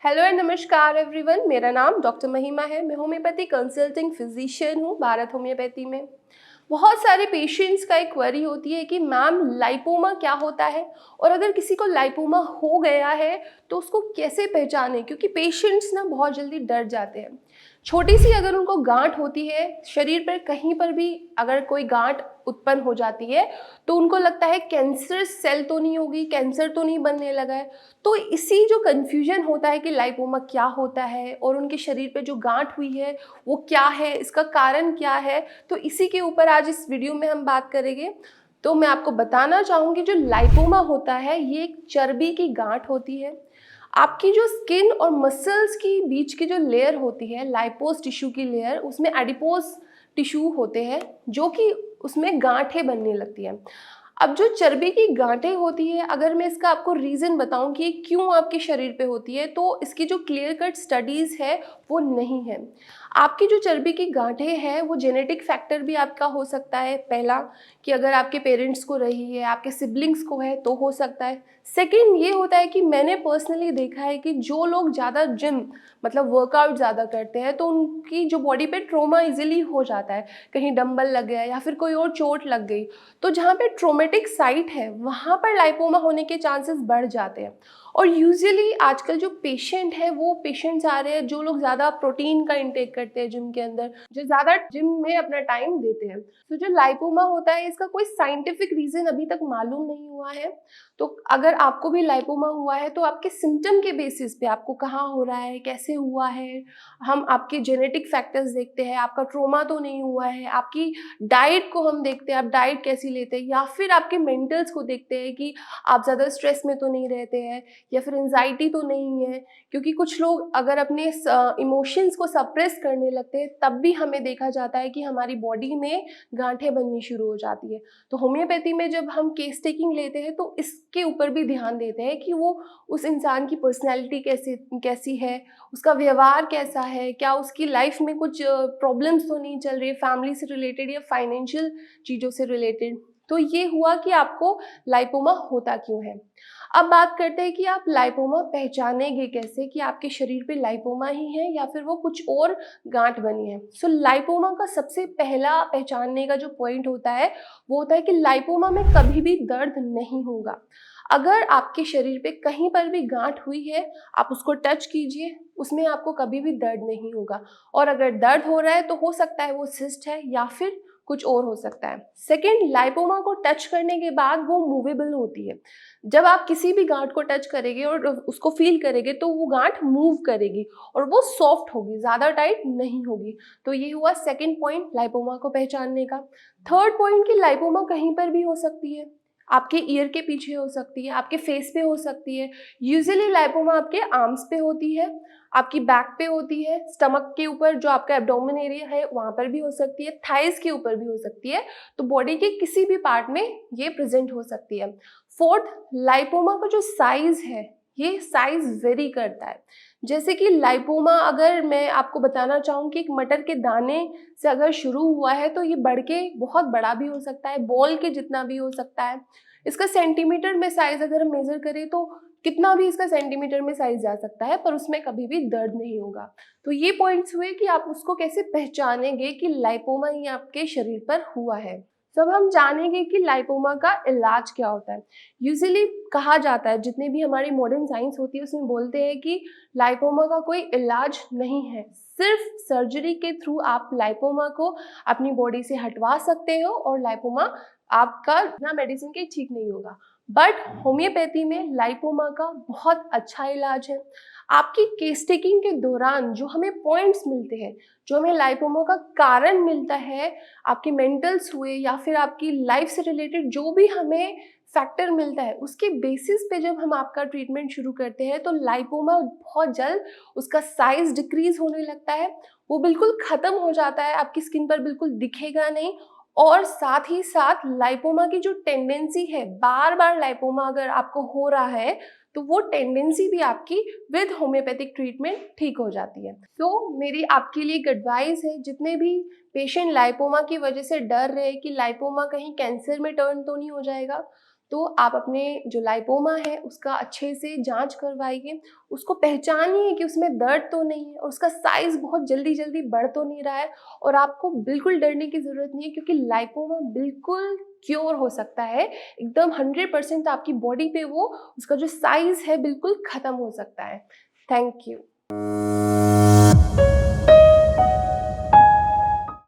Hello and नमस्कार everyone. मेरा नाम डॉक्टर महिमा है। मैं होम्योपैथी कंसल्टिंग फिजिशियन हूँ भारत होम्योपैथी में। बहुत सारे पेशेंट्स का एक क्वेरी होती है कि मैम लाइपोमा क्या होता है, और अगर किसी को लाइपोमा हो गया है तो उसको कैसे पहचानें, क्योंकि पेशेंट्स ना बहुत जल्दी डर जाते हैं। छोटी सी अगर उनको गांठ होती है शरीर पर कहीं पर भी, अगर कोई गांठ उत्पन्न हो जाती है तो उनको लगता है कैंसर सेल तो नहीं होगी, कैंसर तो नहीं बनने लगा है। तो इसी जो कन्फ्यूजन होता है कि लाइपोमा क्या होता है और उनके शरीर पे जो गांठ हुई है वो क्या है, इसका कारण क्या है, तो इसी के ऊपर आज इस वीडियो में हम बात करेंगे। तो मैं आपको बताना चाहूँगी जो लाइपोमा होता है ये एक चर्बी की गांठ होती है। आपकी जो स्किन और मसल्स की बीच की जो लेयर होती है लाइपोस टिश्यू की लेयर, उसमें एडिपोस टिश्यू होते हैं जो कि उसमें गांठें बनने लगती हैं। अब जो चर्बी की गांठें होती है, अगर मैं इसका आपको रीज़न बताऊं कि क्यों आपके शरीर पे होती है, तो इसकी जो क्लियर कट स्टडीज़ है वो नहीं है। आपकी जो चर्बी की गांठें हैं वो जेनेटिक फैक्टर भी आपका हो सकता है। पहला कि अगर आपके पेरेंट्स को रही है, आपके सिबलिंग्स को है तो हो सकता है। सेकंड ये होता है कि मैंने पर्सनली देखा है कि जो लोग ज़्यादा जिम मतलब वर्कआउट ज़्यादा करते हैं तो उनकी जो बॉडी पे ट्रोमा इजीली हो जाता है। कहीं डंबल लग गया या फिर कोई और चोट लग गई, तो जहाँ पे ट्रोमेटिक साइट है वहाँ पर लाइपोमा होने के चांसेस बढ़ जाते हैं। और यूजुअली आजकल जो पेशेंट है वो पेशेंट्स आ रहे हैं जो लोग ज़्यादा प्रोटीन का इंटेक करते हैं जिम के अंदर, जो ज़्यादा जिम में अपना टाइम देते हैं। तो जो लाइपोमा होता है इसका कोई साइंटिफिक रीज़न अभी तक मालूम नहीं हुआ है। तो अगर आपको भी लाइपोमा हुआ है तो आपके सिम्टम के बेसिस पे आपको कहाँ हो रहा है, कैसे हुआ है, हम आपके जेनेटिक फैक्टर्स देखते हैं। आपका ट्रोमा तो नहीं हुआ है, आपकी डाइट को हम देखते हैं, आप डाइट कैसी लेते हैं, या फिर आपके मेंटल्स को देखते हैं कि आप ज़्यादा स्ट्रेस में तो नहीं रहते हैं, या फिर एंजाइटी तो नहीं है। क्योंकि कुछ लोग अगर अपने इमोशंस को सप्रेस करने लगते हैं तब भी हमें देखा जाता है कि हमारी बॉडी में गांठें बननी शुरू हो जाती है। तो होम्योपैथी में जब हम केस टेकिंग लेते हैं तो इसके ऊपर भी ध्यान देते हैं कि वो उस इंसान की पर्सनैलिटी कैसी है, उसका व्यवहार कैसा है, क्या उसकी लाइफ में कुछ प्रॉब्लम्स तो नहीं चल रही है फैमिली से रिलेटेड या फाइनेंशियल चीज़ों से रिलेटेड। तो ये हुआ कि आपको लाइपोमा होता क्यों है। अब बात करते हैं कि आप लाइपोमा पहचानेंगे कैसे कि आपके शरीर पे लाइपोमा ही है या फिर वो कुछ और गांठ बनी है। सो लाइपोमा का सबसे पहला पहचानने का जो पॉइंट होता है वो होता है कि लाइपोमा में कभी भी दर्द नहीं होगा। अगर आपके शरीर पे कहीं पर भी गांठ हुई है, आप उसको टच कीजिए, उसमें आपको कभी भी दर्द नहीं होगा। और अगर दर्द हो रहा है तो हो सकता है वो सिस्ट है या फिर कुछ और हो सकता है। सेकेंड, लाइपोमा को टच करने के बाद वो मूवेबल होती है। जब आप किसी भी गांठ को टच करेंगे और उसको फील करेंगे तो वो गांठ मूव करेगी और वो सॉफ्ट होगी, ज़्यादा टाइट नहीं होगी। तो ये हुआ सेकेंड पॉइंट लाइपोमा को पहचानने का। थर्ड पॉइंट कि लाइपोमा कहीं पर भी हो सकती है। आपके ईयर के पीछे हो सकती है, आपके फेस पे हो सकती है। यूजुअली लाइपोमा आपके आर्म्स पे होती है, आपकी बैक पे होती है, स्टमक के ऊपर जो आपका एब्डोमेन एरिया है वहाँ पर भी हो सकती है, थाइस के ऊपर भी हो सकती है। तो बॉडी के किसी भी पार्ट में ये प्रेजेंट हो सकती है। फोर्थ, लाइपोमा का जो साइज है ये साइज वेरी करता है। जैसे कि लाइपोमा अगर मैं आपको बताना चाहूँ कि एक मटर के दाने से अगर शुरू हुआ है तो ये बढ़ के बहुत बड़ा भी हो सकता है, बॉल के जितना भी हो सकता है। इसका सेंटीमीटर में साइज अगर हम मेजर करें तो कितना भी इसका सेंटीमीटर में साइज जा सकता है, पर उसमें कभी भी दर्द नहीं होगा। तो ये पॉइंट्स हुए कि आप उसको कैसे पहचानेंगे कि लाइपोमा ही आपके शरीर पर हुआ है। तो अब हम जानेंगे कि लाइपोमा का इलाज क्या होता है। यूजुअली कहा जाता है, जितने भी हमारी मॉडर्न साइंस होती है उसमें बोलते हैं कि लाइपोमा का कोई इलाज नहीं है, सिर्फ सर्जरी के थ्रू आप लाइपोमा को अपनी बॉडी से हटवा सकते हो और लाइपोमा आपका बिना मेडिसिन के ठीक नहीं होगा। बट होम्योपैथी में लाइपोमा का बहुत अच्छा इलाज है। आपकी केस टेकिंग के दौरान जो हमें पॉइंट्स मिलते हैं, जो हमें लाइपोमा का कारण मिलता है, आपके मेंटल्स हुए या फिर आपकी लाइफ से रिलेटेड जो भी हमें फैक्टर मिलता है, उसके बेसिस पे जब हम आपका ट्रीटमेंट शुरू करते हैं तो लाइपोमा बहुत जल्द उसका साइज डिक्रीज होने लगता है, वो बिल्कुल खत्म हो जाता है, आपकी स्किन पर बिल्कुल दिखेगा नहीं। और साथ ही साथ लाइपोमा की जो टेंडेंसी है, बार बार लाइपोमा अगर आपको हो रहा है तो वो टेंडेंसी भी आपकी विद होम्योपैथिक ट्रीटमेंट ठीक हो जाती है। तो मेरी आपके लिए एक एडवाइस है, जितने भी पेशेंट लाइपोमा की वजह से डर रहे कि लाइपोमा कहीं कैंसर में टर्न तो नहीं हो जाएगा, तो आप अपने जो लाइपोमा है उसका अच्छे से जांच करवाइए, उसको पहचानिए कि उसमें दर्द तो नहीं है और उसका साइज़ बहुत जल्दी जल्दी बढ़ तो नहीं रहा है। और आपको बिल्कुल डरने की ज़रूरत नहीं है, क्योंकि लाइपोमा बिल्कुल क्योर हो सकता है, एकदम 100% आपकी बॉडी पे वो उसका जो साइज़ है बिल्कुल ख़त्म हो सकता है। Thank you.